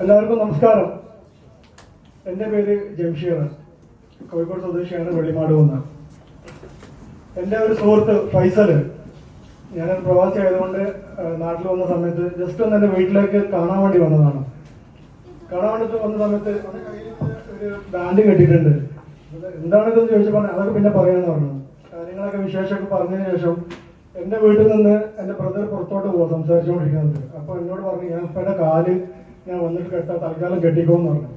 എല്ലാവർക്കും നമസ്കാരം. എൻ്റെ പേര് ജംഷീർ, കോഴിക്കോട് സ്വദേശിയാണ്, വെള്ളിമാട് വന്ന. എൻ്റെ ഒരു സുഹൃത്ത് ഫൈസല്, ഞാനൊരു പ്രവാസി ആയതുകൊണ്ട് നാട്ടിൽ വന്ന സമയത്ത് ജസ്റ്റ് ഒന്ന് എൻ്റെ വീട്ടിലേക്ക് കാണാൻ വേണ്ടി വന്നതാണ്. കാണാൻ വേണ്ടി വന്ന സമയത്ത് അവൻ്റെ കയ്യിൽ ഒരു ബാൻഡ് കെട്ടിയിട്ടുണ്ട്. എന്താണിതെന്ന് ചോദിച്ചപ്പോൾ അതൊക്കെ പിന്നെ പറയാമെന്ന് പറഞ്ഞു. കാര്യങ്ങളൊക്കെ വിശേഷമൊക്കെ പറഞ്ഞതിന് ശേഷം എൻ്റെ വീട്ടിൽ നിന്ന് എൻ്റെ ബ്രദർ പുറത്തോട്ട് പോകും സംസാരിച്ചുകൊണ്ടിരിക്കുന്നത്. അപ്പോൾ എന്നോട് പറഞ്ഞു, ഞാൻ ഇപ്പം കാല് ഞാൻ വന്നിട്ട് തൽക്കാലം കെട്ടിക്കോന്ന് പറഞ്ഞു.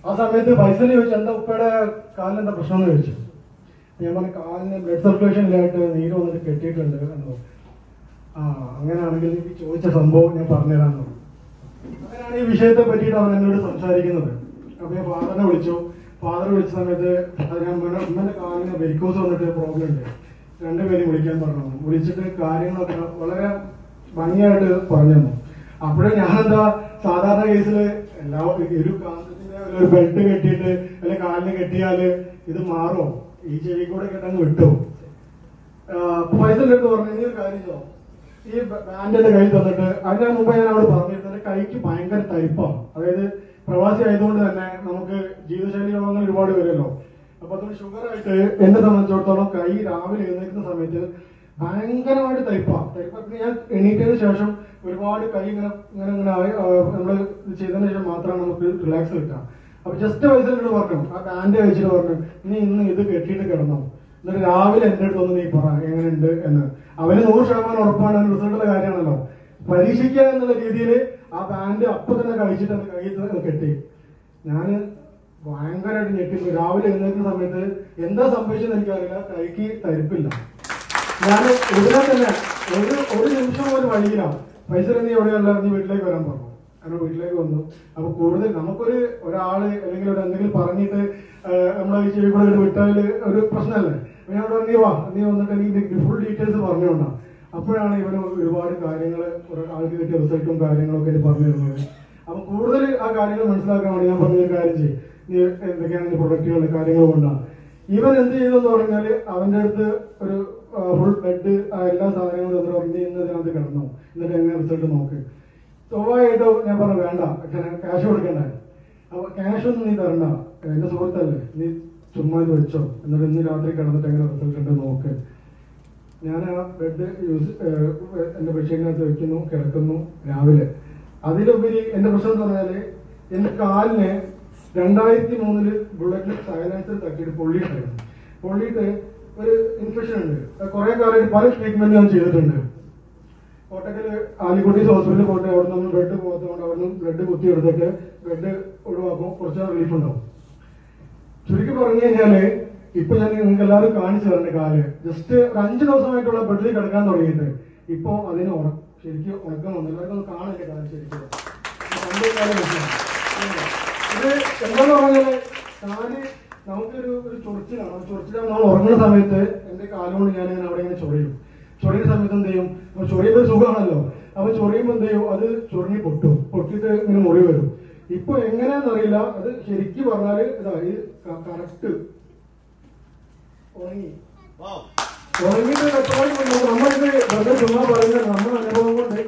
ആ സമയത്ത് ഫൈസൽ ചോദിച്ചു, എന്താ ഉപ്പയുടെ കാലിനെന്താ പ്രശ്നം എന്ന് ചോദിച്ചു. ഞാൻ പറഞ്ഞു, കാലിന് ബ്ലഡ് സർക്കുലേഷനിലായിട്ട് നീര് വന്നിട്ട് കെട്ടിയിട്ടുണ്ട് എന്ന്. അങ്ങനെയാണെങ്കിൽ എനിക്ക് ചോദിച്ച സംഭവം ഞാൻ പറഞ്ഞുതരാമെന്ന് പറഞ്ഞു. അങ്ങനെയാണ് ഈ വിഷയത്തെ പറ്റിയിട്ട് അവൻ എന്നോട് സംസാരിക്കുന്നത്. അപ്പൊ ഞാൻ ഫാദറിനെ വിളിച്ചു. ഫാദർ വിളിച്ച സമയത്ത് ഞാൻ ഉമ്മന്റെ കാലിന് വെരിക്കോസ് വന്നിട്ട് പ്രോബ്ലം ഉണ്ട്, രണ്ടുപേരും വിളിക്കാൻ പറഞ്ഞു. വിളിച്ചിട്ട് കാര്യങ്ങളൊക്കെ വളരെ ഭംഗിയായിട്ട് പറഞ്ഞു തന്നു. അപ്പോഴേ ഞാനെന്താ സാധാരണ കേസില് ഒരു കാന്തത്തിന്റെ ഒരു ബെൽറ്റ് കെട്ടിയിട്ട് അല്ലെ കാലിന് കെട്ടിയാല് ഇത് മാറുമോ, ഈ ചെവി കൂടെ കെട്ടങ്ങ് വിട്ടു. ഫൈസലിന്റെ അടുത്ത് പറഞ്ഞു, നീ ഒരു കാര്യം ചെയ്തോ, ഈ ബാൻഡ് എന്റെ കയ്യിൽ തന്നിട്ട്. അതിന് മുമ്പ് ഞാൻ അവിടെ പറഞ്ഞിരുന്നത് കൈക്ക് ഭയങ്കര തരിപ്പാണ്. അതായത് പ്രവാസി ആയതുകൊണ്ട് തന്നെ നമുക്ക് ജീവിതശൈലി രോഗങ്ങൾ ഒരുപാട് വരുമല്ലോ. അപ്പൊ അതുകൊണ്ട് ഷുഗർ ആയിട്ട് എന്നെ സംബന്ധിച്ചിടത്തോളം കൈ രാവിലെ എഴുന്നേൽക്കുന്ന സമയത്ത് ഭയങ്കരമായിട്ട് തരിപ്പാണ്. ഞാൻ എണീറ്റതിന് ശേഷം ഒരുപാട് കൈ ഇങ്ങനെ നമ്മൾ ചെയ്തതിന് ശേഷം മാത്രമാണ് നമുക്ക് റിലാക്സ് കിട്ടുക. അപ്പൊ ജസ്റ്റ് വയസ്സിനോട് പറഞ്ഞു, ആ ബാൻഡ് കഴിച്ചിട്ട് പറഞ്ഞു, നീ ഇന്ന് ഇത് കെട്ടിയിട്ട് കിടന്നോ, എന്നിട്ട് രാവിലെ എന്റെ അടുത്ത് ഒന്ന് നീ പറ എങ്ങനെയുണ്ട് എന്ന്. അവന് 100% ഉറപ്പാണ്, റിസൾട്ടുള്ള കാര്യമാണല്ലോ. പരീക്ഷിക്കുക എന്നുള്ള രീതിയിൽ ആ ബാൻഡ് അപ്പൊ തന്നെ കഴിച്ചിട്ട് അത് കൈ കെട്ടി. ഞാന് ഭയങ്കരമായിട്ട് ഞെട്ടി. രാവിലെ എഴുന്നേൽക്കുന്ന സമയത്ത് എന്താ സംഭവിച്ചെന്ന് എനിക്കറിയില്ല, കൈക്ക് തരിപ്പില്ല. ഞാൻ ഉടനെ തന്നെ ഒരു നിമിഷം പോലും വഴിയിലാണ്. പൈസ നീ എവിടെയുള്ള, നീ വീട്ടിലേക്ക് വരാൻ പറഞ്ഞു. അങ്ങനെ വീട്ടിലേക്ക് വന്നു. അപ്പൊ കൂടുതൽ നമുക്കൊരു ഒരാള് അല്ലെങ്കിൽ ഒരു എന്തെങ്കിലും പറഞ്ഞിട്ട് നമ്മളെ ഈ ചെവി കൂടെ വിട്ടാല് ഒരു പ്രശ്നമല്ലേ. ഞാൻ അവിടെ നീ വാ, നീ വന്നിട്ട് എനിക്ക് ഫുൾ ഡീറ്റെയിൽസ് പറഞ്ഞുകൊണ്ടാ. അപ്പോഴാണ് ഇവന് ഒരുപാട് കാര്യങ്ങൾ ആൾക്ക് കിട്ടിയ റിസൾട്ടും കാര്യങ്ങളൊക്കെ പറഞ്ഞു തരുന്നത്. അപ്പൊ കൂടുതൽ ആ കാര്യങ്ങൾ മനസ്സിലാക്കാൻ വേണ്ടി ഞാൻ പറഞ്ഞൊരു കാര്യം ചെയ്യും, നീ എന്തൊക്കെയാണ് പ്രൊഡക്റ്റുകൾ കാര്യങ്ങൾ കൊണ്ടാണ്. ഇവൻ എന്ത് ചെയ്തെന്ന് പറഞ്ഞാല് അവന്റെ അടുത്ത് ഒരു ഫുൾ ബെഡ് എല്ലാ സാധനങ്ങളും തന്നിട്ട് പറഞ്ഞു, ഇന്നതിനകത്ത് കിടന്നു, എന്നിട്ട് എങ്ങനെ റിസൾട്ട് നോക്ക്. സ്വാഭാവികമായിട്ടോ ഞാൻ പറഞ്ഞു, വേണ്ട, ക്യാഷ് കൊടുക്കണ്ടേ. അപ്പൊ ക്യാഷ് ഒന്നും നീ തരണ്ട, എന്റെ സുഹൃത്തല്ലേ, നീ ചുമ്മാ ഇത് വെച്ചോ, എന്നിട്ട് ഇന്ന് രാത്രി കിടന്നിട്ട് എങ്ങനെ റിസൾട്ട് ഉണ്ട് നോക്ക്. ഞാൻ ആ ബെഡ് എന്റെ ബെഡ്ഷീറ്റിനകത്ത് വെക്കുന്നു, കിടക്കുന്നു. രാവിലെ അതിലുപരി എന്റെ പ്രശ്നം എന്ന് പറഞ്ഞാല് എന്റെ കാലിന് 2003 ബുള്ളറ്റിൽ സൈലൻസർ തട്ടിയിട്ട് പൊള്ളിയിട്ടായിരുന്നു. പൊള്ളിയിട്ട് ഒരു ഇൻഫെക്ഷൻ ഉണ്ട്. കുറെ കാലമായിട്ട് പല ട്രീറ്റ്മെന്റ് ഞാൻ ചെയ്തിട്ടുണ്ട്. കോട്ടക്കല് ആലിക്കുട്ടീസ് ഹോസ്പിറ്റലിൽ പോയിട്ട് അവിടെ നിന്ന് ബ്ലഡ് പോകത്തുകൊണ്ട് അവിടെ നിന്ന് ബ്ലഡ് കുത്തിയെടുത്തിട്ട് ബ്ലഡ് ഒഴിവാക്കും, കുറച്ച് റിലീഫ് ഉണ്ടാവും. ചുരുക്കി പറഞ്ഞു കഴിഞ്ഞാല് ഇപ്പൊ ഞാൻ നിങ്ങൾക്ക് എല്ലാവരും കാണിച്ചു തരേണ്ട കാല് ജസ്റ്റ് ഒരു 5 ദിവസമായിട്ടുള്ള ബെഡിൽ കിടക്കാൻ തുടങ്ങിയിട്ട് ഇപ്പൊ അതിന് ശരിക്കും ഉണക്കം വന്നു. എല്ലാവർക്കും കാണില്ല കാലം ശരിക്കും. ഇത് എന്താന്ന് പറഞ്ഞാല് കാല് നമുക്കൊരു ചൊറിച്ചിലാണ്. ചൊറിച്ചിലാണ് നമ്മൾ ഉറങ്ങുന്ന സമയത്ത് എന്റെ കാലുകൊണ്ട് ഞാൻ ഇങ്ങനെ അവിടെ ഇങ്ങനെ ചൊറിയും. ചൊറിയുന്ന സമയത്ത് എന്ത് ചെയ്യും, ചൊറിയുമ്പോൾ സുഖമാണല്ലോ. അപ്പൊ ചൊറിയുമ്പോൾ എന്ത് ചെയ്യും, അത് ചൊറിഞ്ഞ് പൊട്ടിയിട്ട് ഇങ്ങനെ മുറി വരും. ഇപ്പൊ എങ്ങനെയാണെന്നറിയില്ല, അത് ശരിക്കും പറഞ്ഞാല് ഇതാ ഈ കറക്റ്റ് ഉണങ്ങിയിട്ട് നമ്മളിത് വെറുതെ ചുമ്മാ പറയുന്നത് നമ്മുടെ അനുഭവം കൊണ്ട്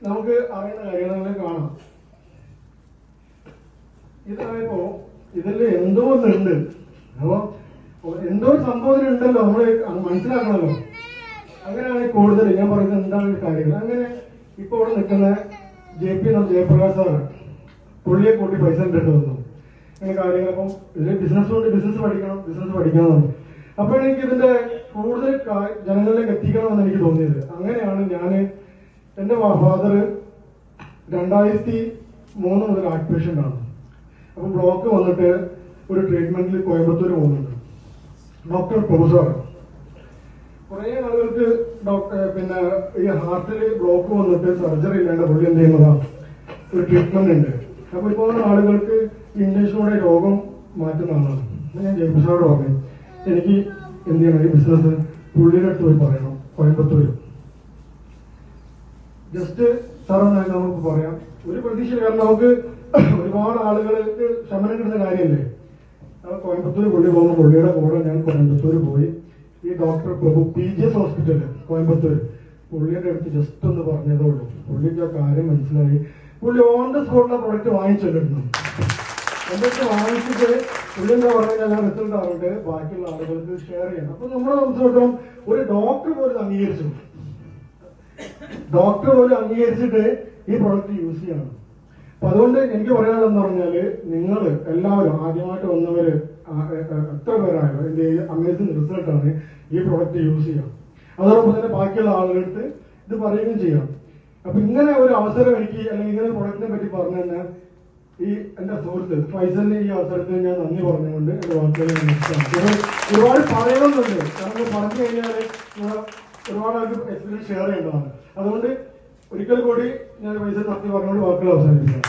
നമുക്ക് അറിയുന്ന കാര്യങ്ങൾ കാണാം. ഇതായപ്പോ ഇതിൽ എന്തോ ഒന്നുണ്ട്. അപ്പൊ എന്തോ ഒരു സംഭവം ഉണ്ടല്ലോ, നമ്മള് മനസ്സിലാക്കണല്ലോ. അങ്ങനെയാണ് കൂടുതൽ ഞാൻ പറയുന്നത് എന്താണ് കാര്യങ്ങൾ. അങ്ങനെ ഇപ്പൊ ഇവിടെ നിൽക്കുന്ന JP ജയപ്രകാശ് സാറ്, പുള്ളിയെ കൂട്ടി പൈസ ഇട്ടിട്ട് വന്നു ഇങ്ങനെ കാര്യങ്ങൾ. അപ്പം ഇതിൽ ബിസിനസ് കൊണ്ട് ബിസിനസ് പഠിക്കണം. അപ്പൊ എനിക്ക് ഇതിന്റെ കൂടുതൽ ജനങ്ങളിലേക്ക് എത്തിക്കണമെന്ന് എനിക്ക് തോന്നിയത്. അങ്ങനെയാണ് ഞാൻ എന്റെ ഫാദർ 2003 മുതൽ ഹാർട്ട് പേഷ്യന്റ് ആണ്. അപ്പൊ ബ്ലോക്ക് വന്നിട്ട് ഒരു ട്രീറ്റ്മെന്റിൽ കോയമ്പത്തൂർ പോകുന്നുണ്ട്. ഡോക്ടർ പ്രൊഫസർ കുറെ ആളുകൾക്ക് പിന്നെ ഈ ഹാർട്ടിൽ ബ്ലോക്ക് വന്നിട്ട് സർജറി ഇല്ലാണ്ട് പുള്ളി എന്ത് ചെയ്യുന്നതാ ഒരു ട്രീറ്റ്മെന്റ് ഉണ്ട്. അപ്പൊ ഇപ്പോൾ ആളുകൾക്ക് ഇഞ്ചക്ഷനോടെ രോഗം മാറ്റുന്ന ആളാണ്. ഞാൻ ജെയിംസിനോട് പറഞ്ഞു, എനിക്ക് എന്ത് ചെയ്യണം, ഈ ബിസിനസ് പുള്ളിയുടെ അടുത്ത് പോയി പറയണം കോയമ്പത്തൂർ. ജസ്റ്റ് സാറെന്ന് നമുക്ക് പറയാം, ഒരു പ്രതീക്ഷയില്ല. കാരണം നമുക്ക് ഒരുപാട് ആളുകൾക്ക് ശമനം കിട്ടുന്ന കാര്യമല്ലേ. കോയമ്പത്തൂർ പുള്ളി പോകുമ്പോൾ പുള്ളിയുടെ കൂടെ ഞാൻ കോയമ്പത്തൂർ പോയി. ഈ ഡോക്ടർ പ്രഭു PGS ഹോസ്പിറ്റല് കോയമ്പത്തൂർ, പുള്ളിയുടെ അടുത്ത് ജസ്റ്റ് ഒന്ന് പറഞ്ഞതേ ഉള്ളൂ. പുള്ളിക്ക് ആ കാര്യം മനസ്സിലായി. പുള്ളി ഓൺ ദ സ്പോട്ടിലെ പ്രൊഡക്റ്റ് വാങ്ങിച്ചെടുക്കുന്നു. എന്നിട്ട് വാങ്ങിച്ചിട്ട് പുള്ളി എന്താ പറഞ്ഞാൽ ഞാൻ റിസൾട്ട് അറിഞ്ഞിട്ട് ബാക്കിയുള്ള ആളുകൾക്ക് ഷെയർ ചെയ്യണം. അപ്പൊ നമ്മളെ സംബന്ധിച്ചിടത്തോളം ഒരു ഡോക്ടർ പോലും അംഗീകരിച്ചു, ഡോക്ടർ പോലും അംഗീകരിച്ചിട്ട് ഈ പ്രൊഡക്റ്റ് യൂസ് ചെയ്യണം. അപ്പൊ അതുകൊണ്ട് എനിക്ക് പറയാനുള്ളതെന്ന് പറഞ്ഞാല് നിങ്ങൾ എല്ലാവരും ആദ്യമായിട്ട് വന്നവര് എത്ര പേരായാലും ഇതിന്റെ അമേസിംഗ് റിസൾട്ടാണ്, ഈ പ്രൊഡക്റ്റ് യൂസ് ചെയ്യാം. അതോടൊപ്പം തന്നെ ബാക്കിയുള്ള ആളുകൾക്ക് ഇത് പറയുകയും ചെയ്യാം. അപ്പൊ ഇങ്ങനെ ഒരു അവസരം എനിക്ക് അല്ലെങ്കിൽ ഇങ്ങനെ പ്രൊഡക്റ്റിനെ പറ്റി പറഞ്ഞു തന്നെ ഈ എന്റെ സുഹൃത്ത് ഫൈസലിന് ഈ അവസരത്തിൽ ഞാൻ നന്ദി പറഞ്ഞുകൊണ്ട് എന്റെ വാക്കുകൾ ഒരുപാട് പറയണമെന്നുണ്ട്. കാരണം പറഞ്ഞു കഴിഞ്ഞാല് ഒരുപാട് ആൾക്ക് എക്സ്പീരിയൻസ് ഷെയർ ചെയ്യേണ്ടതാണ്. അതുകൊണ്ട് ഒരിക്കൽ കൂടി ഞാൻ ഫൈസൽ നന്ദി പറഞ്ഞുകൊണ്ട് വാക്കുകൾ അവസാനിപ്പിക്കാം.